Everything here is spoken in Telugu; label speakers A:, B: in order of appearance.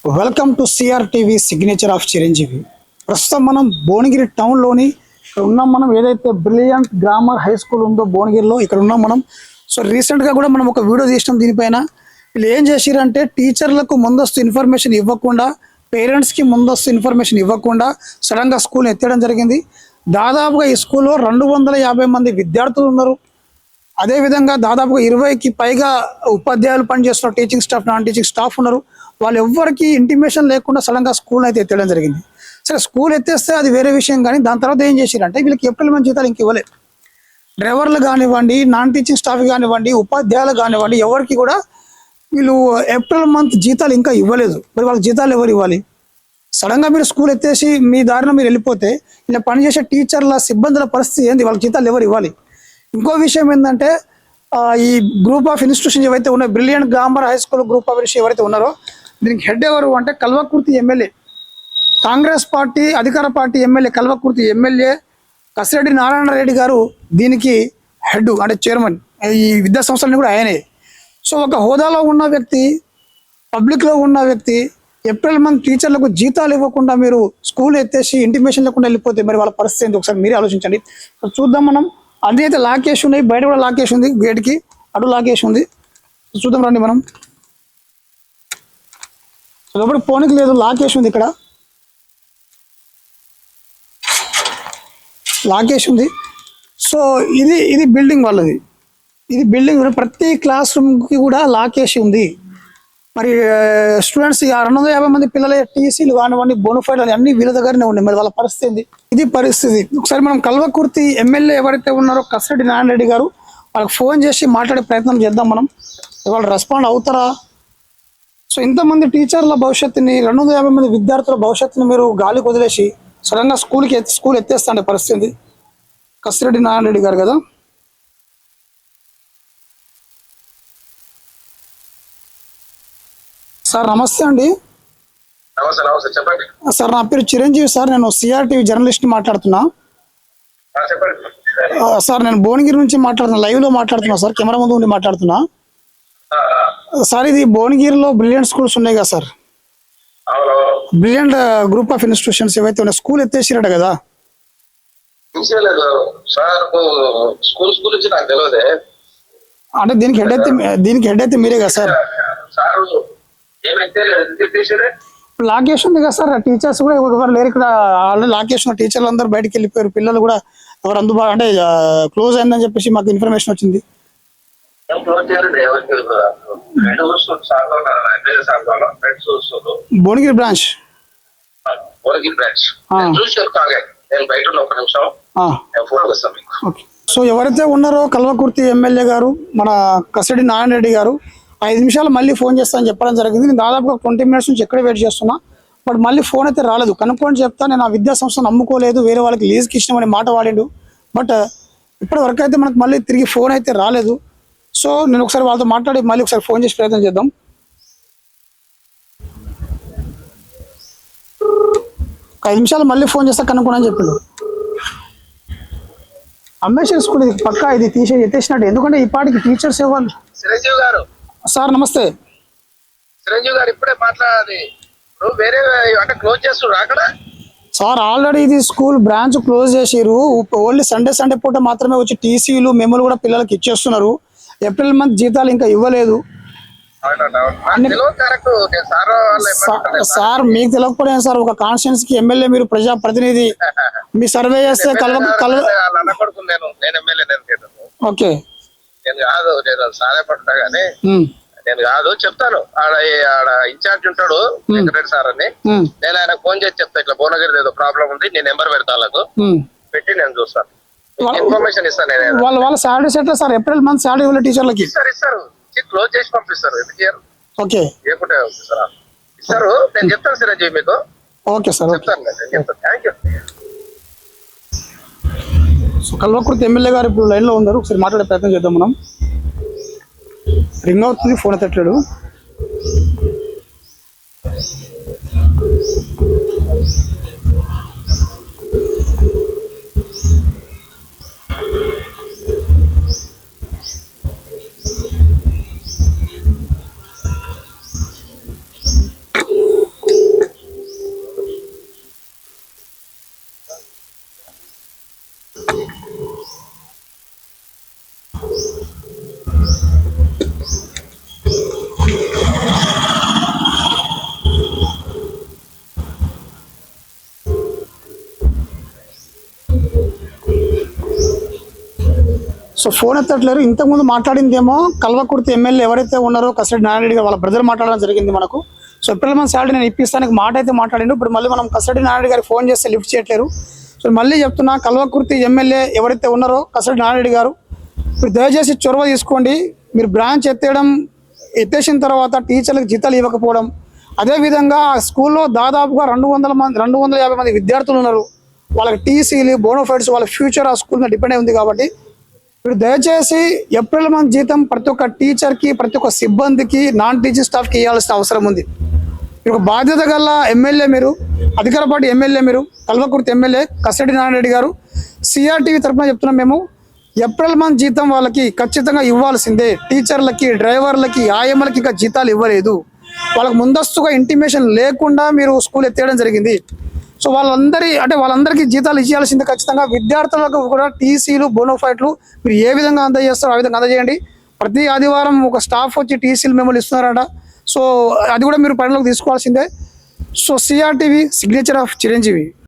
A: Welcome to CRTV signature of Chiranjeevi. ప్రస్తుతం మనం భువనగిరి టౌన్లోని ఇక్కడ ఉన్నాం. మనం ఏదైతే బ్రిలియంట్ గ్రామర్ హై స్కూల్ ఉందో భువనగిరిలో ఇక్కడ ఉన్నాం మనం. సో రీసెంట్గా కూడా మనం ఒక వీడియో తీసినాం దీనిపైన. వీళ్ళు ఏం చేసిరంటే టీచర్లకు ముందస్తు ఇన్ఫర్మేషన్ ఇవ్వకుండా, పేరెంట్స్కి ముందస్తు ఇన్ఫర్మేషన్ ఇవ్వకుండా సడన్గా స్కూల్ ఎత్తడం జరిగింది. దాదాపుగా ఈ స్కూల్లో 250 మంది విద్యార్థులు ఉన్నారు. అదేవిధంగా దాదాపుగా 20కి పైగా ఉపాధ్యాయులు పనిచేస్తున్న teaching staff, non teaching staff ఉన్నారు. వాళ్ళు ఎవ్వరికి ఇంటిమేషన్ లేకుండా సడన్గా స్కూల్ అయితే ఎత్తడం జరిగింది. సరే, స్కూల్ ఎత్తేస్తే అది వేరే విషయం, కానీ దాని తర్వాత ఏం చేశారంటే వీళ్ళకి ఏప్రిల్ మంత్ జీతాలు ఇంక ఇవ్వలేదు. డ్రైవర్లు కానివ్వండి, నాన్ టీచింగ్ స్టాఫ్ కానివ్వండి, ఉపాధ్యాయులు కానివ్వండి, ఎవరికి కూడా వీళ్ళు ఏప్రిల్ మంత్ జీతాలు ఇంకా ఇవ్వలేదు. మరి వాళ్ళకి జీతాలు ఎవరు ఇవ్వాలి? సడన్గా మీరు స్కూల్ ఎత్తేసి మీ దారిన మీరు వెళ్ళిపోతే ఇలా పనిచేసే టీచర్ల, సిబ్బందుల పరిస్థితి ఏంది? వాళ్ళకి జీతాలు ఎవరు ఇవ్వాలి? ఇంకో విషయం ఏంటంటే ఈ గ్రూప్ ఆఫ్ ఇన్స్టిట్యూషన్ ఏవైతే ఉన్నాయో, brilliant grammar high school group of institution ఎవరైతే ఉన్నారో దీనికి హెడ్ ఎవరు అంటే కల్వకుర్తి ఎమ్మెల్యే, కాంగ్రెస్ పార్టీ అధికార party MLA, Kalwakurthy MLA Kasireddy Narayana Reddy గారు దీనికి హెడ్, అంటే చైర్మన్. ఈ విద్యా సంస్థలని కూడా ఆయనే. సో ఒక హోదాలో ఉన్న వ్యక్తి, పబ్లిక్లో ఉన్న వ్యక్తి ఏప్రిల్ మంత్ టీచర్లకు జీతాలు ఇవ్వకుండా మీరు స్కూల్ ఎత్తేసి ఇంటిమేషన్ లేకుండా వెళ్ళిపోతే మరి వాళ్ళ పరిస్థితి ఏంటి? ఒకసారి మీరే ఆలోచించండి. చూద్దాం మనం. అన్నీ అయితే లాకేసి ఉన్నాయి, బయట కూడా లాకేసి ఉంది, గేట్కి అటు లాకేసి ఉంది. చూద్దాం రండి మనం. లోపలికి పోనీకి లేదు, లాకేసి ఉంది, ఇక్కడ లాకేసి ఉంది. సో ఇది బిల్డింగ్ వాళ్ళది. ఇది బిల్డింగ్ ప్రతి క్లాస్ రూమ్కి కూడా లాకేసి ఉంది. మరి స్టూడెంట్స్ 250 మంది పిల్లల టీసీలు కానివ్వండి, బోనఫైడ్ అన్ని వీళ్ళ దగ్గరనే ఉన్నాయి. మరి వాళ్ళ పరిస్థితి ఏంది? ఇది పరిస్థితి. ఒకసారి మనం కల్వకుర్తి ఎమ్మెల్యే ఎవరైతే ఉన్నారో కసిరెడ్డి నారాయణ రెడ్డి గారు, వాళ్ళకి ఫోన్ చేసి మాట్లాడే ప్రయత్నం చేద్దాం మనం. వాళ్ళు రెస్పాండ్ అవుతారా? సో ఇంతమంది టీచర్ల భవిష్యత్తుని, 250 మంది విద్యార్థుల భవిష్యత్తుని మీరు గాలికి వదిలేసి సడన్గా స్కూల్ ఎత్తేస్తాండే పరిస్థితి. కసిరెడ్డి నారాయణ రెడ్డి గారు కదా. సార్ నమస్తే అండి.
B: చెప్పండి
A: సార్, నా పేరు చిరంజీవి సార్. నేను సిఆర్టీవీ జర్నలిస్ట్ని మాట్లాడుతున్నా. సార్ నేను భువనగిరి నుంచి మాట్లాడుతున్నా, లైవ్లో మాట్లాడుతున్నా సార్, కెమెరా ముందు ఉండి మాట్లాడుతున్నా సార్. ఇది భువనగిరిలో బ్రిలియంట్ స్కూల్స్ ఉన్నాయి కదా sir, brilliant group of institutions ఏవైతే ఉన్నాయి, స్కూల్ ఎత్తేసిరట కదా. అంటే దీనికి హెడ్ అయితే మీరే కదా సార్. లాకేషన్ ఉంది కదా సార్. టీచర్స్ కూడా ఎవరు లేరు ఇక్కడ. ఆల్రెడీ లాకేషన్, టీచర్లు అందరూ బయటకు వెళ్ళిపోయారు. పిల్లలు కూడా ఎవరు అందుబాటు అంటే క్లోజ్ అయిందని చెప్పేసి మాకు ఇన్ఫర్మేషన్ వచ్చింది. భువనగిరి బ్రాంచ్. సో ఎవరైతే ఉన్నారో కల్వకుర్తి ఎమ్మెల్యే గారు, మన కసిరెడ్డి నారాయణ రెడ్డి గారు 5 నిమిషాలు మళ్ళీ ఫోన్ చేస్తానని చెప్పడం జరిగింది. నేను దాదాపుగా 20 మినిట్స్ నుంచి ఎక్కడ వెయిట్ చేస్తున్నా, బట్ మళ్ళీ ఫోన్ అయితే రాలేదు. కనుక్కొని చెప్తా, నేను ఆ విద్యా సంస్థను నమ్ముకోలేదు, వేరే వాళ్ళకి లీజ్కి ఇచ్చినామని మాట వాడిండు. బట్ ఇప్పటి వరకు అయితే మనకు మళ్ళీ తిరిగి ఫోన్ అయితే రాలేదు. సో నేను ఒకసారి వాళ్ళతో మాట్లాడి మళ్ళీ ఒకసారి ఫోన్ చేసి ప్రయత్నం చేద్దాం. ఒక 5 నిమిషాలు మళ్ళీ ఫోన్ చేస్తా కనుక్కోనని చెప్పిండు. అమ్మేశ్వర స్కూల్ ఇది పక్కా, ఇది ఎత్తేసినట్టు. ఎందుకంటే ఈ పాటికి టీచర్స్ ఇవ్వాలి.
B: చిరంజీవి గారు
A: సార్ నమస్తే.
B: చిరంజీవి గారు ఇప్పుడే మాట్లాడాలి. వేరే అంటే క్లోజ్ చేస్తున్నారు అక్కడ
A: సార్. ఆల్రెడీ ఇది స్కూల్ బ్రాంచ్ క్లోజ్ చేసిరు. ఓన్లీ సండే పూట మాత్రమే వచ్చి టీసీలు, మెమోలు కూడా పిల్లలకి ఇచ్చేస్తున్నారు. ఏప్రిల్ మంత్ జీతాలు ఇంకా ఇవ్వలేదు. సార్ మీకు తెలియకపోవడం సార్, ఒక కాన్స్టిట్యున్సీ కి ఎమ్మెల్యే, మీరు ప్రజా ప్రతినిధి, మీ సర్వే చేస్తే ఓకే
B: నేను కాదు చెప్తాను. ఆడ ఇన్ఛార్జ్ ఉంటాడు వెంకటరెడ్డి సార్ అని, నేను ఆయన ఫోన్ చేసి చెప్తా, ఇట్లా భువనగిరి ఏదో ప్రాబ్లం ఉంది, నేను నెంబర్ పెడతా, వాళ్ళకు పెట్టి నేను చూస్తాను, ఇన్ఫర్మేషన్ ఇస్తాను. నేను
A: వాళ్ళ salary set sir, April month salary ఇవ్వలేదు టీచర్లకి.
B: ఇస్తారు క్లోజ్ చేసి పంపిస్తారు. ఎందుకు ఇయ్యరు?
A: ఓకే
B: ఏకుంటే ఇస్తారు. నేను చెప్తాను చిరంజీవి మీకు.
A: ఓకే సార్,
B: చెప్తాను. నేను చెప్తాను. Thank you.
A: So Kalwakurthy MLA గారు ఇప్పుడు లైన్లో ఉన్నారు. ఒకసారి మాట్లాడే ప్రయత్నం చేద్దాం మనం. రింగ్ అవుతుంది, ఫోన్ ఎత్తట్లేడు. సో ఫోన్ ఎత్తట్లేరు. ఇంతకుముందు మాట్లాడిందేమో కల్వకుర్తి ఎమ్మెల్యే ఎవరైతే ఉన్నారో కసిరెడ్డి నారాయణ రెడ్డి గారు వాళ్ళ బ్రదర్ మాట్లాడడం జరిగింది మనకు. సో ఏప్రిల్ మంత్ శాలరీ నేను ఇప్పిస్తానికి మాట అయితే మాట్లాడిండు. ఇప్పుడు మళ్ళీ మనం కసిరెడ్డి నారాయణ రెడ్డి గారికి ఫోన్ చేస్తే లిఫ్ట్ చేయట్లేరు. సో మళ్ళీ చెప్తున్నా, కల్వకుర్తి ఎమ్మెల్యే ఎవరైతే ఉన్నారో కసిరెడ్డి నారాయణ రెడ్డి గారు, ఇప్పుడు దయచేసి చొరవ తీసుకోండి. మీరు బ్రాంచ్ ఎత్తేసిన తర్వాత టీచర్లకు జీతాలు ఇవ్వకపోవడం, అదేవిధంగా ఆ స్కూల్లో దాదాపుగా 250 మంది విద్యార్థులు ఉన్నారు. వాళ్ళకి టీసీలు, బోనోఫైడ్స్, వాళ్ళ ఫ్యూచర్ ఆ స్కూల్ మీద డిపెండ్ అయి ఉంది. కాబట్టి మీరు దయచేసి ఏప్రిల్ మంత్ జీతం ప్రతి ఒక్క టీచర్కి, ప్రతి ఒక్క సిబ్బందికి, నాన్ టీచింగ్ స్టాఫ్కి ఇవ్వాల్సిన అవసరం ఉంది. మీరు ఒక బాధ్యత గల ఎమ్మెల్యే, మీరు అధికార పార్టీ ఎమ్మెల్యే, మీరు కల్వకుర్తి ఎమ్మెల్యే కసిరెడ్డి నారాయణ రెడ్డి గారు, సిఆర్టీవీ తరఫున చెప్తున్నాం మేము, ఏప్రిల్ మంత్ జీతం వాళ్ళకి ఖచ్చితంగా ఇవ్వాల్సిందే. టీచర్లకి, డ్రైవర్లకి, ఆయమ్మలకి ఇంకా జీతాలు ఇవ్వలేదు. వాళ్ళకి ముందస్తుగా ఇంటిమేషన్ లేకుండా మీరు స్కూల్ ఎత్తేయడం జరిగింది. సో వాళ్ళందరికీ జీతాలు ఇచ్చేయాల్సిందే ఖచ్చితంగా. విద్యార్థులకు కూడా టీసీలు, బోనోఫైట్లు మీరు ఏ విధంగా అందజేస్తారో ఆ విధంగా అందజేయండి. ప్రతి ఆదివారం ఒక స్టాఫ్ వచ్చి టీసీలు మిమ్మల్ని ఇస్తున్నారట. సో అది కూడా మీరు పరిగణలోకి తీసుకోవాల్సిందే. So CRTV, signature of Chiranjeevi.